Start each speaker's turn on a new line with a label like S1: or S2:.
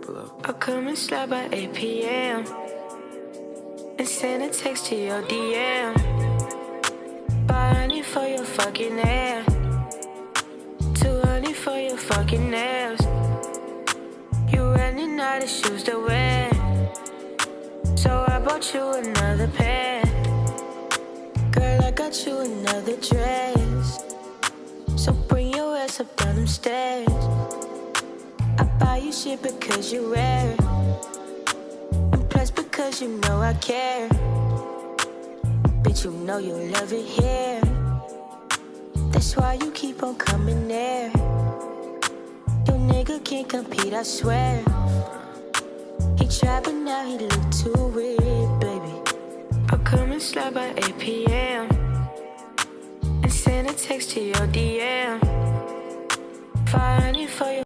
S1: I'll come and slide by 8 p.m. and send a text to your DM. Buy honey for your fucking hair, too honey for your fucking nails. You running out of shoes to wear, so I bought you another pair. Girl, I got you another dress, so bring your ass up down them stairs. I buy you shit because you rare, and plus because you know I care. Bitch, you know you love it here, that's why you keep on coming there. Your nigga can't compete, I swear. He tried but now he look too weird, baby. I'll come and slide by 8 p.m. and send a text to your DM. 500 for your